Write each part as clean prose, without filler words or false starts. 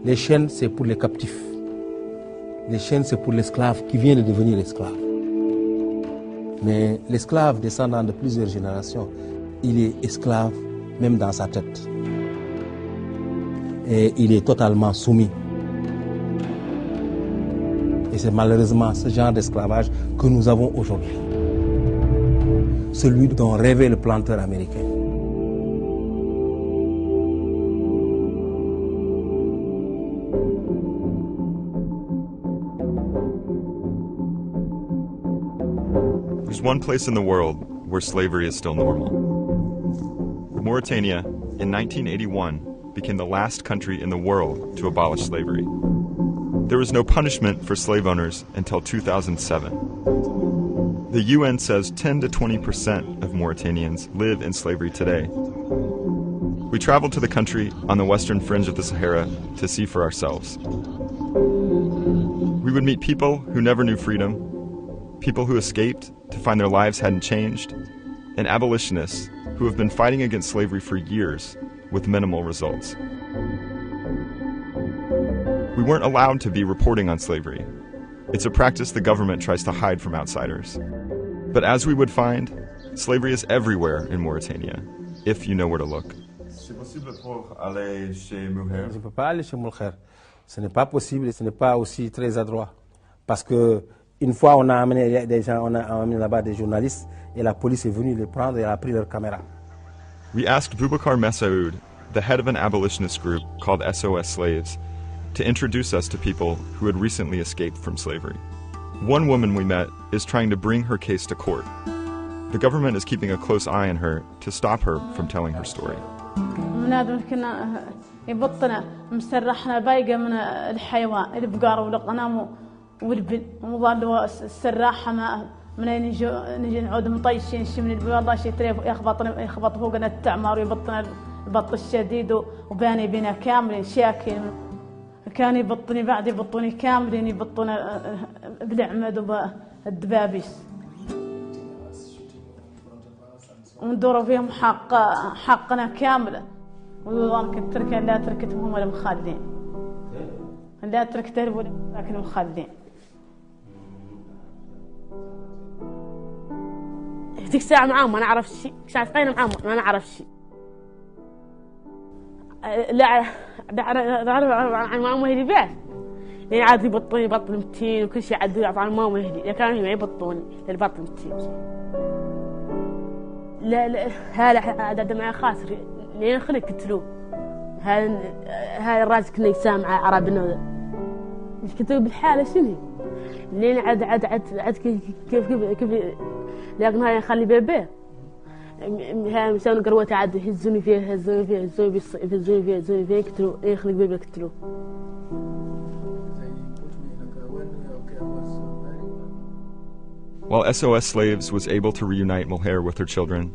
Les chaînes, c'est pour les captifs. Les chaînes, c'est pour l'esclave qui vient de devenir esclave. Mais l'esclave descendant de plusieurs générations, il est esclave même dans sa tête. Et il est totalement soumis. Et c'est malheureusement ce genre d'esclavage que nous avons aujourd'hui. Celui dont rêvait le planteur américain. There's one place in the world where slavery is still normal. Mauritania, in 1981, became the last country in the world to abolish slavery. There was no punishment for slave owners until 2007. The UN says 10 to 20% of Mauritanians live in slavery today. We traveled to the country on the western fringe of the Sahara to see for ourselves. We would meet people who never knew freedom, people who escaped to find their lives hadn't changed, and abolitionists who have been fighting against slavery for years with minimal results. We weren't allowed to be reporting on slavery. It's a practice the government tries to hide from outsiders. But as we would find, slavery is everywhere in Mauritania, if you know where to look. C'est possible pour aller chez Mulher? Je ne peux pas aller chez Mulher. Ce n'est pas possible et ce n'est pas aussi très adroit. Parce que une fois, on a amené des gens, on a amené là-bas des journalistes et la police est venue les prendre et a pris leur caméra. We asked Boubacar Messaoud, the head of an abolitionist group called SOS Slaves, to introduce us to people who had recently escaped from slavery. One woman we met is trying to bring her case to court. The government is keeping a close eye on her to stop her from telling her story. كنا يبطنا مسرحنا بايقة من الحيوان البقار والغنم والبن وظلوا السراحة ما من نجي نعود مطيشين شي من البيض والله شي تريف يخبط فوقنا التعمار ويبطنا البط الشديد وباني بنا كاملين شاكين كان يبطني بعد يبطوني كاملين يبطونا بالعمد وبالدبابيس وندوروا فيهم حقنا كامله وظن كنت تركها لا تركتهم ولا مخالدين لا تركتهم ولا لكن مخالدين هذيك الساعة معاهم ما نعرف شيء ساعة قينا معاهم ما نعرف شيء لا عن ماما مهدي بس لين عاد يبطوني بطل متين وكل شيء عاد يعطوا عن ماما مهدي كانوا ما يبطوني البطل متين لا هذا عاد معي خاسر لين خلي قتلوه هذا الراجل كنا يسامع عربنا ايش كتبوا بالحاله شنو لين عاد كيف لكن هاي نخلي بيبي هاي مسوين قروته عاد يهزوني فيه قتلوا يخلي بيبي قتلوه. While SOS Slaves was able to reunite Mulher with her children,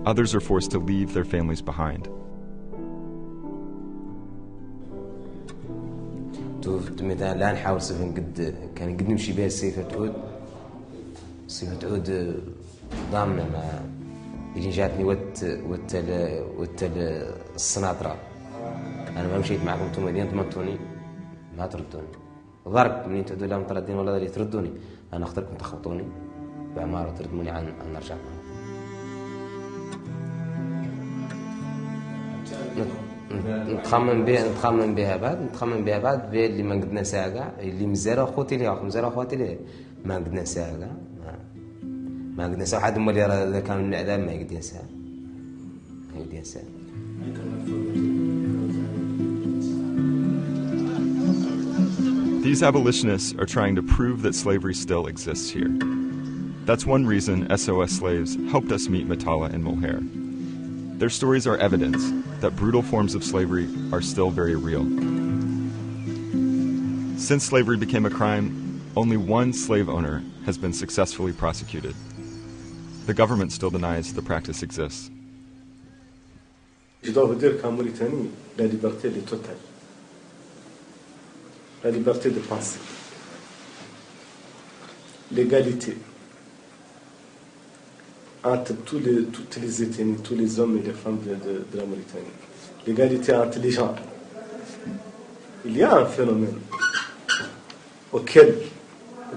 others are forced to leave their families behind. مثلا لا نحاول سفن قد كان قد نمشي بها السيفة تعود ضامنة مع اللي جاتني وتل السناطرة. أنا ما مشيت معكم انتم مدينة تمطوني ما تردوني ضرب منين تعودوا لهم طردين ولا اللي تردوني أنا أختاركم تخبطوني بعمارة وتردموني عن نرجع نتخمم بها بعد بين اللي ما قدنا ساعة اللي مزارع أخوتي لي مزارع أخواتي لي ما قدنا ساعة ما قدنا ساعة حد مولي إذا كان من الإعدام ما يقدر ساعة These abolitionists are trying to prove that slavery still exists here. That's one reason SOS Slaves helped us meet Matala and Mulher. Their stories are evidence that brutal forms of slavery are still very real. Since slavery became a crime, only one slave owner has been successfully prosecuted. The government still denies the practice exists. Je dois vous dire qu'en Mauritanie, la liberté est totale. La liberté de penser. L'égalité entre toutes les ethnies, tous les hommes et les femmes de la Mauritanie. L'égalité entre les gens. Il y a un phénomène auquel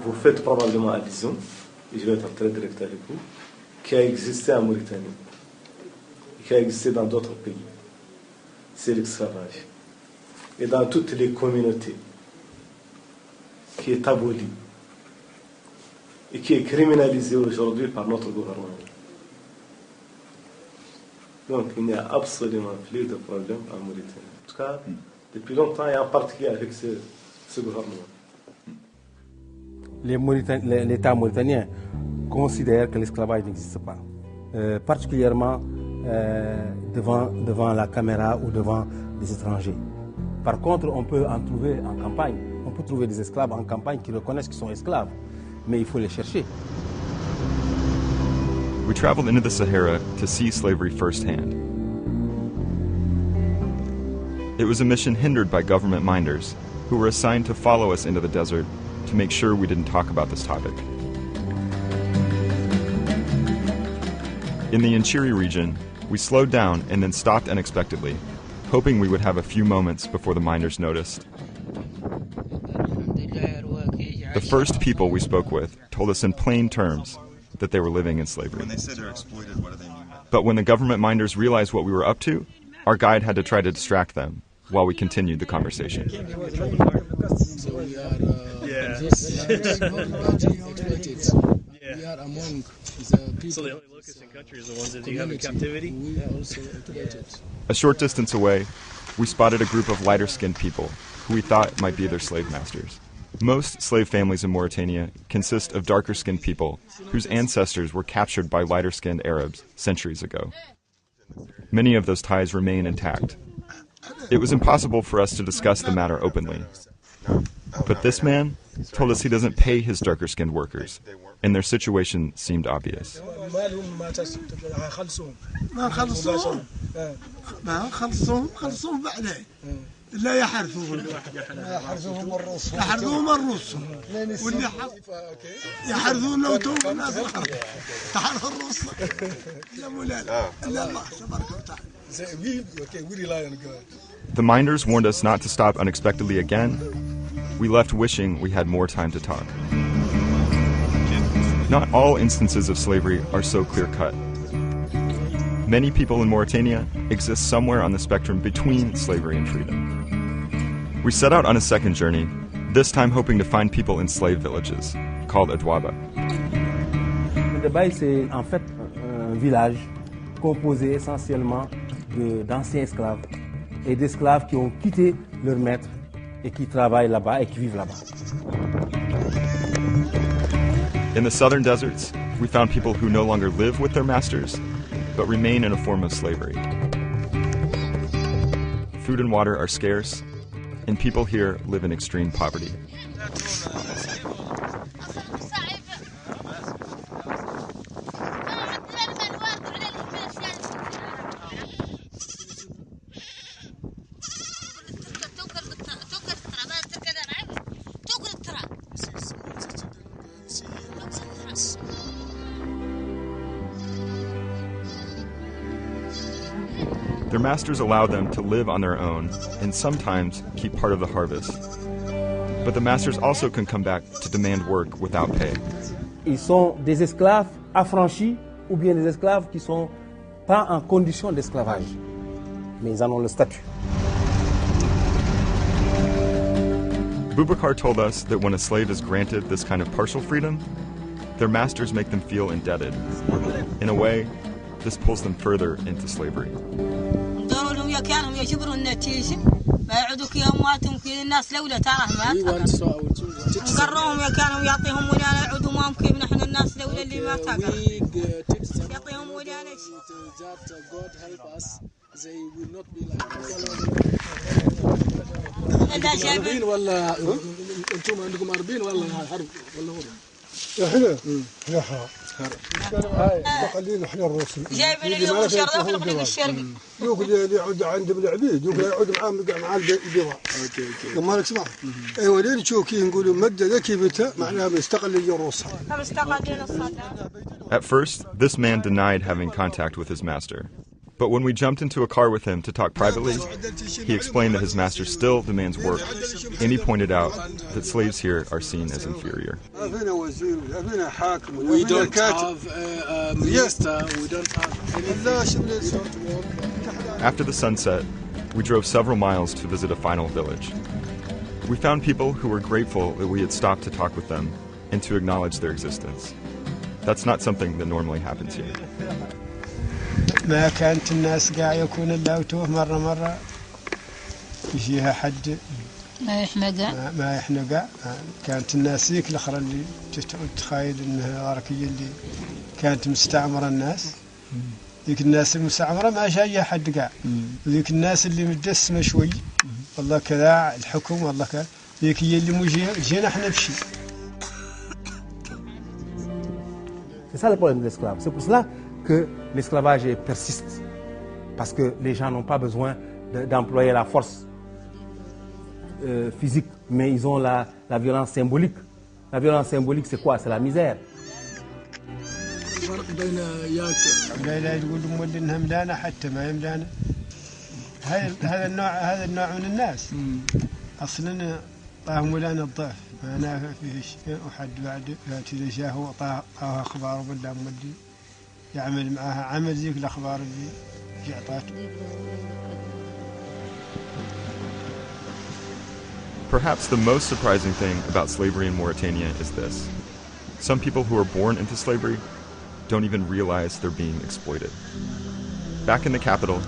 vous faites probablement allusion, et je vais être très direct avec vous, qui a existé en Mauritanie, qui a existé dans d'autres pays. C'est l'esclavage. Et dans toutes les communautés, qui est aboli et qui est criminalisé aujourd'hui par notre gouvernement. Donc il n'y a absolument plus de problème en Mauritanie. En tout cas, depuis longtemps et en particulier avec ce gouvernement. L'État mauritanien considère que l'esclavage n'existe pas, particulièrement devant la caméra ou devant des étrangers. Par contre, on peut en trouver en campagne. On peut trouver des esclaves en campagne qui reconnaissent qu'ils sont esclaves, mais il faut les chercher. We traveled into the Sahara to see slavery firsthand. It was a mission hindered by government minders who were assigned to follow us into the desert to make sure we didn't talk about this topic. In the Inchiri region, we slowed down and then stopped unexpectedly, hoping we would have a few moments before the minders noticed. The first people we spoke with told us in plain terms that they were living in slavery. When they said they're exploited, what do they mean? But when the government minders realized what we were up to, our guide had to try to distract them while we continued the conversation. So we are exploited. We are among the people. So the only locusts in country is the ones that you have in captivity? We are also exploited. A short distance away, we spotted a group of lighter-skinned people who we thought might be their slave masters. Most slave families in Mauritania consist of darker-skinned people whose ancestors were captured by lighter-skinned Arabs centuries ago. Many of those ties remain intact. It was impossible for us to discuss the matter openly. But this man told us he doesn't pay his darker-skinned workers, and their situation seemed obvious. لا يحرثوهم يحرثوهم الروس واللي يحرثون وتوهم الناس الخرق تحرث الروس لا مولانا الا الله تبارك وتعالى. The minders warned us not to stop unexpectedly again. We left wishing we had more time to talk. Not all instances of slavery are so clear-cut. Many people in Mauritania exist somewhere on the spectrum between slavery and freedom. We set out on a second journey, this time hoping to find people in slave villages, called Adwaba. Adwaba, c'est en fait un village composé essentiellement d'anciens esclaves et d'esclaves qui ont quitté leur maître et qui travaillent là-bas et qui vivent là-bas. In the southern deserts, we found people who no longer live with their masters, but remain in a form of slavery. Food and water are scarce, and people here live in extreme poverty. Their masters allow them to live on their own and sometimes keep part of the harvest. But the masters also can come back to demand work without pay. Ils sont des esclaves affranchis ou bien des esclaves qui sont pas en condition d'esclavage, mais ils en ont le statut. Boubacar told us that when a slave is granted this kind of partial freedom, their masters make them feel indebted. In a way, this pulls them further into slavery. كانوا يجبروا النتيجة ما يعودوا كيوماتهم كي الناس لولا تعرف قررهم كانوا يعطيهم ولا يعودوا ما ممكن نحن الناس لولا اللي ما تقر يعطيهم ولا God help us they will not be like us ولا انتم عندكم 40 ولا حرب ولا احنا لا هاي بقليل احنا الروس جايبين اليوم الشرق من الشرق يقول اللي يعود عند العبيد يقول يعود مع البيضاء اوكي ما لك اسمع ايوه لين تشوكي نقولوا مده ذكي بتا معناها مستقل الروس At first, this man denied having contact with his master. But when we jumped into a car with him to talk privately, he explained that his master still demands work, and he pointed out that slaves here are seen as inferior. We don't have a minister, we don't have... After the sunset, we drove several miles to visit a final village. We found people who were grateful that we had stopped to talk with them and to acknowledge their existence. That's not something that normally happens here. ما كانت الناس قاع يكون الله وتوه مرة يجيها حد ما يحنقع ما يحنقع كانت الناس ذيك الأخرى اللي تتخيل إنها غرقية اللي كانت مستعمرة الناس ذيك الناس المستعمرة ما جاية حد قاع ذيك الناس اللي متدسمة شوي والله كذا الحكم والله كذا ذيك هي اللي جينا احنا بشي. C'est ça le problème de l'esclave. C'est pour cela que l'esclavage persiste. Parce que les gens n'ont pas besoin d'employer la force physique, mais ils ont la violence symbolique. La violence symbolique, c'est quoi? C'est la misère. هذا النوع من الناس أصلاً طاهم ولانا الضعف ما نافع فيه شيء وحد بعد إذا جاءه طاها أخبار ولا مودي يعمل معها عمل ذيك الأخبار اللي جعطاته. Perhaps the most surprising thing about slavery in Mauritania is this. Some people who are born into slavery don't even realize they're being exploited. Back in the capital,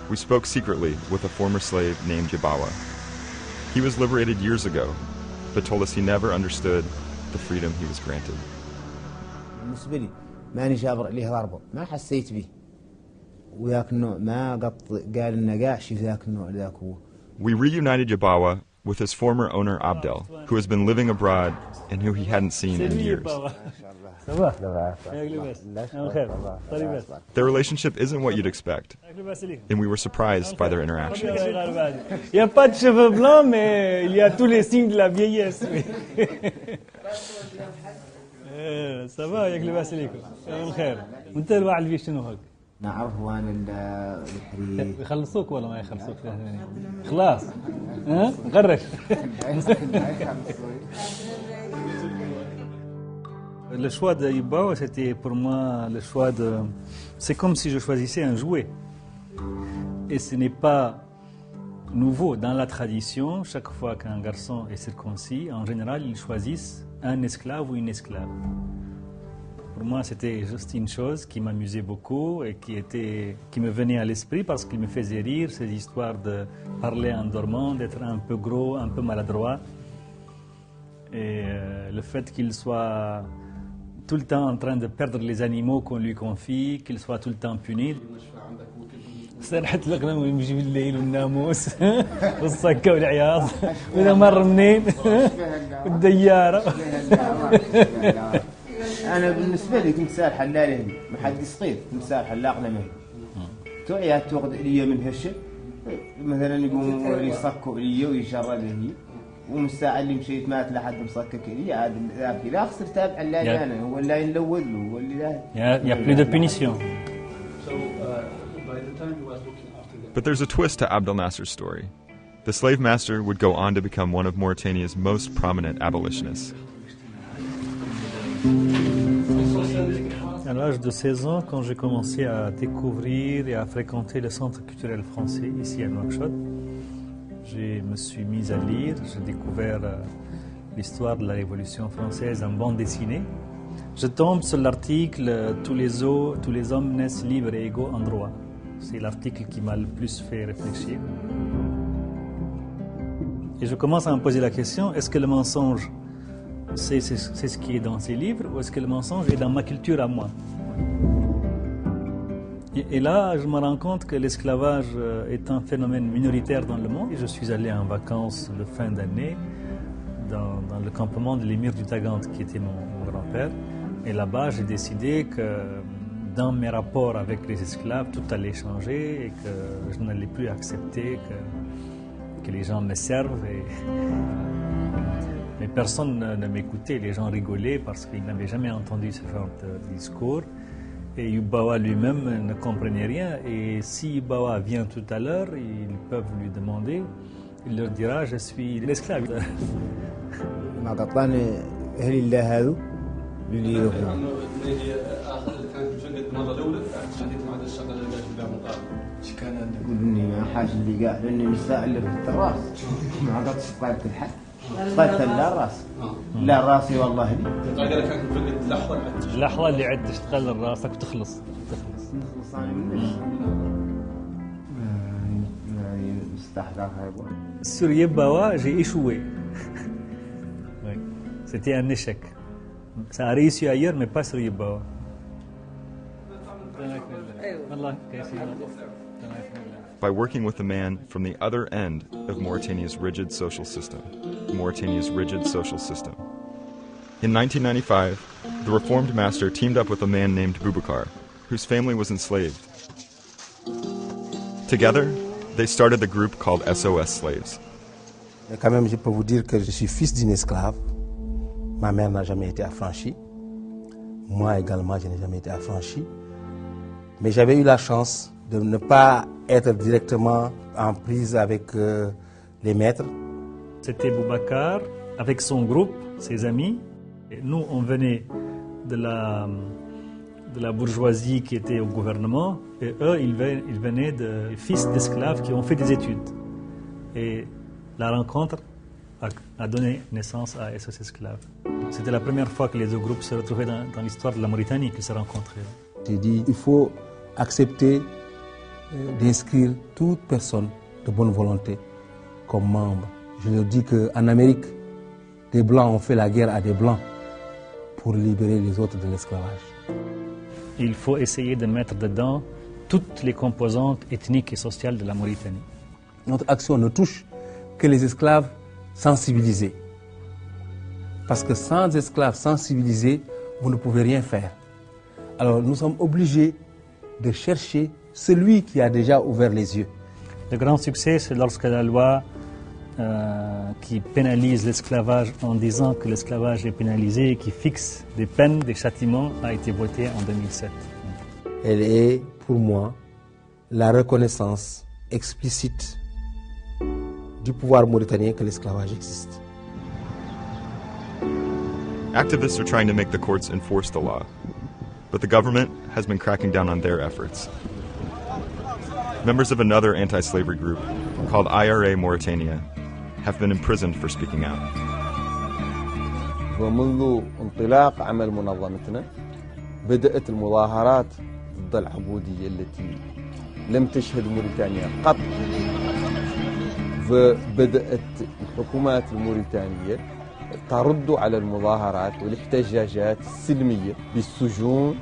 we spoke secretly with a former slave named Yabawa. He was liberated years ago, but told us he never understood the freedom he was granted. ماني جابر عليه ضربه ما حسيت به وياك النوع ما قط قال لنا قاعش ذاك النوع ذاك هو. We reunited Yabawa with his former owner Abdel, who has been living abroad and who he hadn't seen in years. Their relationship isn't what you'd expect, and we were surprised by their interaction. Il n'y a pas de cheveux blancs, mais il y a tous les signes de la vieillesse. Ça va ياك لاباس عليكم الخير وانت الواحد اللي شنو هاك نعرف وانا الحريق يخلصوك ولا ما يخلصوك خلاص ها غرش. Le choix de Yabawa, c'était pour moi le choix de... C'est comme si je choisissais un jouet. Et ce n'est pas nouveau. Dans la tradition, chaque fois qu'un garçon est circoncis, en général, ils choisissent un esclave ou une esclave. Pour moi, c'était juste une chose qui m'amusait beaucoup et qui me venait à l'esprit parce qu'il me faisait rire, ces histoires de parler en dormant, d'être un peu gros, un peu maladroit. Et le fait qu'il soit tout le temps en train de perdre les animaux qu'on lui confie, qu'il soit tout le temps puni. سرحت الغنم ويمشي بالليل والناموس والصكة والعياط وإذا مر منين والديارة. أنا بالنسبة لي كنت سار حلال محد صغير كنت سار حلاق لمن توعيات تأخذ إلي من هالشيء مثلا يقوم يصكوا إلي ويشرد لي ومساعد اللي مشيت مات لحد مصكك إلي عاد ذاك لا خسر تابع حلال أنا هو اللي ينلوذ له هو اللي لا. Il y a plus de punition. But there's a twist to Abdel Nasser's story. The slave master would go on to become one of Mauritania's most prominent abolitionists. À l'âge de 16 ans, quand j'ai commencé à découvrir et à fréquenter le centre culturel français ici à Nouakchott, je me suis mis à lire, j'ai découvert l'histoire de la Révolution française en bande dessinée. Je tombe sur l'article « Tous les hommes naissent libres et égaux en droit ». C'est l'article qui m'a le plus fait réfléchir. Et je commence à me poser la question, est-ce que le mensonge, c'est ce qui est dans ces livres, ou est-ce que le mensonge est dans ma culture à moi? Et là, je me rends compte que l'esclavage est un phénomène minoritaire dans le monde. Et je suis allé en vacances de fin d'année dans le campement de l'émir du Tagant, qui était mon grand-père. Et là-bas, j'ai décidé que dans mes rapports avec les esclaves, tout allait changer et que je n'allais plus accepter que les gens me servent. Mais personne ne m'écoutait, les gens rigolaient parce qu'ils n'avaient jamais entendu ce genre de discours. Et Yubawa lui-même ne comprenait rien. Et si Yubawa vient tout à l'heure, ils peuvent lui demander. Il leur dira, je suis l'esclave. لا راسي والله لي اللحظة اللي عد تشتغل راسك وتخلص أنا من Sur Yebawa, j'ai échoué. Oui. C'était un échec. Ça a réussi ailleurs, mais pas sur Yebawa. By working with a man from the other end of Mauritania's rigid social system. In 1995, the reformed master teamed up with a man named Boubacar, whose family was enslaved. Together, they started the group called SOS Slaves. Mais quand même, je peux vous dire que je suis fils d'une esclave. Ma mère n'a jamais été affranchie. Moi également, je n'ai jamais été affranchi. Mais j'avais eu la chance de ne pas être directement en prise avec les maîtres. C'était Boubacar avec son groupe, ses amis. Et nous, on venait de la bourgeoisie qui était au gouvernement, et eux, ils venaient de fils d'esclaves qui ont fait des études. Et la rencontre a donné naissance à SOS Esclaves. C'était la première fois que les deux groupes se retrouvaient dans l'histoire de la Mauritanie, qu'ils se rencontraient. J'ai dit, il faut accepter d'inscrire toute personne de bonne volonté comme membre. Je leur dis qu'en Amérique, des Blancs ont fait la guerre à des Blancs pour libérer les autres de l'esclavage. Il faut essayer de mettre dedans toutes les composantes ethniques et sociales de la Mauritanie. Notre action ne touche que les esclaves sensibilisés. Parce que sans esclaves sensibilisés, vous ne pouvez rien faire. Alors nous sommes obligés de chercher celui qui a déjà ouvert les yeux. Le grand succès, c'est lorsque la loi qui pénalise l'esclavage en disant que l'esclavage est pénalisé et qui fixe des peines, des châtiments, a été votée en 2007. Elle est, pour moi, la reconnaissance explicite du pouvoir mauritanien que l'esclavage existe. Activists are trying to make the courts enforce the law, but the government has been cracking down on their efforts. Members of another anti-slavery group, called IRA Mauritania, have been imprisoned for speaking out. ومنذ انطلاق عمل منظمتنا بدأت المظاهرات ضد العبودية التي لم تشهد موريتانيا قط. وبدأت الحكومات الموريتانية ترد على المظاهرات والاحتجاجات السلمية بالسجون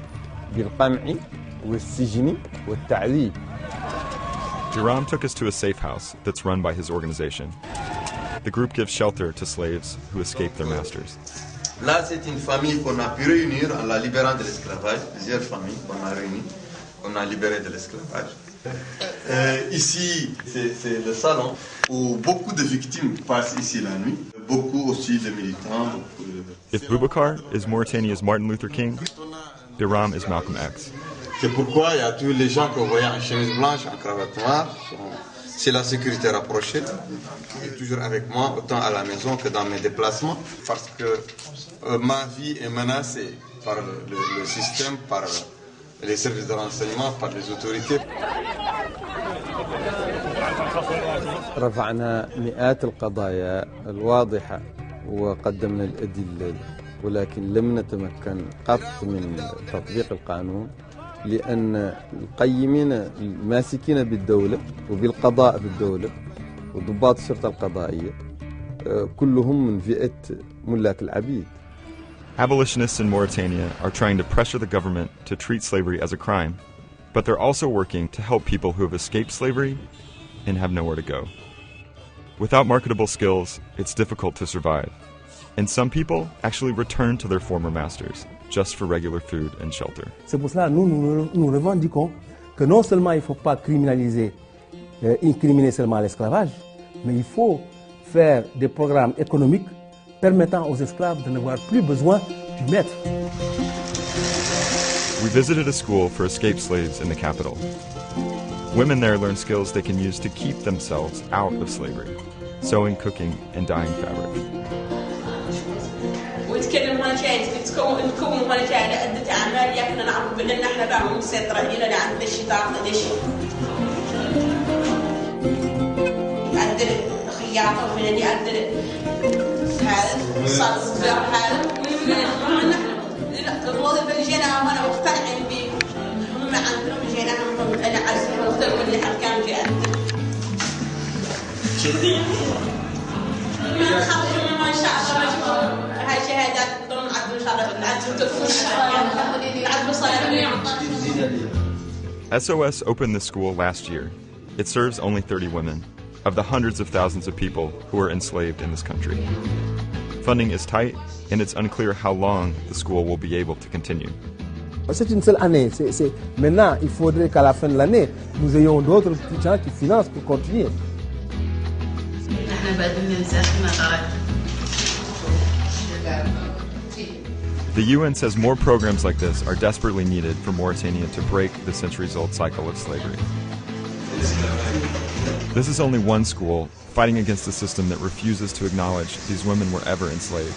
بالقمع والسجن والتعذيب. Hiram took us to a safe house that's run by his organization. The group gives shelter to slaves who escape their masters. Là, c'est une famille qu'on a pu réunir en la libérant de l'esclavage. Plusieurs familles qu'on a réunies, qu'on a libérées de l'esclavage. Ici, c'est le salon où beaucoup de victimes passent ici la nuit. Beaucoup aussi de militants. If Boubacar is Mauritania's Martin Luther King, Hiram is Malcolm X. C'est pourquoi il y a tous les gens que vous voyez en chemise blanche, en cravate noire. C'est la sécurité rapprochée. Il est toujours avec moi, autant à la maison que dans mes déplacements. Parce que ma vie est menacée par le système, par les services de renseignement, par les autorités. رفعنا مئات القضايا الواضحة وقدمنا الأدلة ولكن لم نتمكن قط من تطبيق القانون لأن القيمين الماسكين بالدولة وبالقضاء بالدولة وضباط الشرطة القضائية كلهم من فئة ملاك العبيد. Abolitionists in Mauritania are trying to pressure the government to treat slavery as a crime, but they're also working to help people who have escaped slavery and have nowhere to go. Without marketable skills, it's difficult to survive, and some people actually return to their former masters just for regular food and shelter. C'est pour cela que nous revendiquons que non seulement il ne faut pas criminaliser, incriminer seulement l'esclavage, mais il faut faire des programmes économiques permettant aux esclaves de n'avoir plus besoin du maître. We visited a school for escaped slaves in the capital. Women there learn skills they can use to keep themselves out of slavery: sewing, cooking, and dyeing fabric. ويتكلم هنا شيء نكون هنا شيء عدة أعمال يكن نعرف بأن احنا بقى مسيطرة هنا لعند الشتاء ليش عندنا خياطة وفناني عندنا هذا صار زار هذا ونحن الوظيفة اللي جينا هنا مقتنعين بيه هم عندهم جينا هم أنا عزيز مختلف اللي كان في عندنا جدي ما نخاف ما شاء الله هاي شهادات ضمن عدل إن شاء الله عدل تكون عدل صاير. SOS opened the school last year. It serves only 30 women, of the hundreds of thousands of people who are enslaved in this country. Funding is tight, and it's unclear how long the school will be able to continue. C'est une seule année. Maintenant, il faudrait qu'à la fin de l'année, nous ayons d'autres gens qui financent pour continuer. The UN says more programs like this are desperately needed for Mauritania to break the centuries-old cycle of slavery. This is only one school fighting against a system that refuses to acknowledge these women were ever enslaved.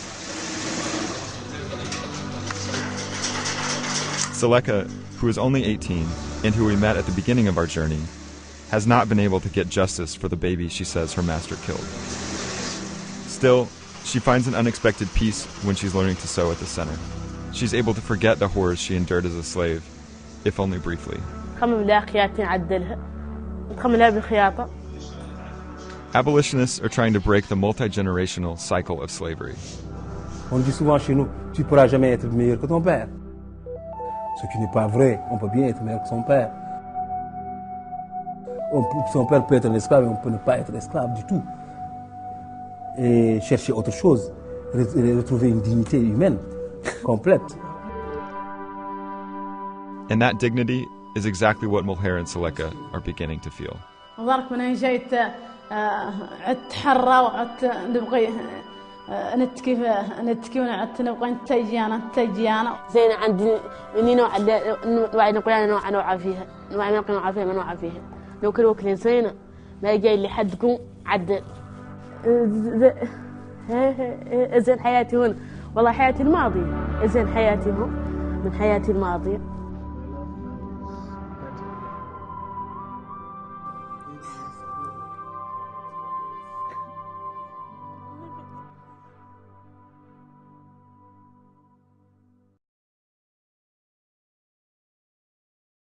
Seleka, who is only 18 and who we met at the beginning of our journey, has not been able to get justice for the baby she says her master killed. Still, she finds an unexpected peace when she's learning to sew at the center. She's able to forget the horrors she endured as a slave, if only briefly. Abolitionists are trying to break the multi-generational cycle of slavery. On dit souvent chez nous, tu ne pourras jamais être meilleur que ton père. Ce qui n'est pas vrai, on peut bien être meilleur que son père. Son père peut être un esclave et on peut ne pas être esclave du tout. Et chercher autre chose, retrouver une dignité humaine complète. And that dignity is exactly what Mulher and Seleka are beginning to feel. مبارك من جيت عدت حرة وعدت نبغي نتكي ونعدت نبغي نتجيانا زين عندي مني نوع نقول أنا نوع فيها نوع ما نوع فيها لو كل وكلين زينة ما جاي اللي حدكم عدل زين حياتي هون والله حياتي الماضية زين حياتي هون من حياتي الماضية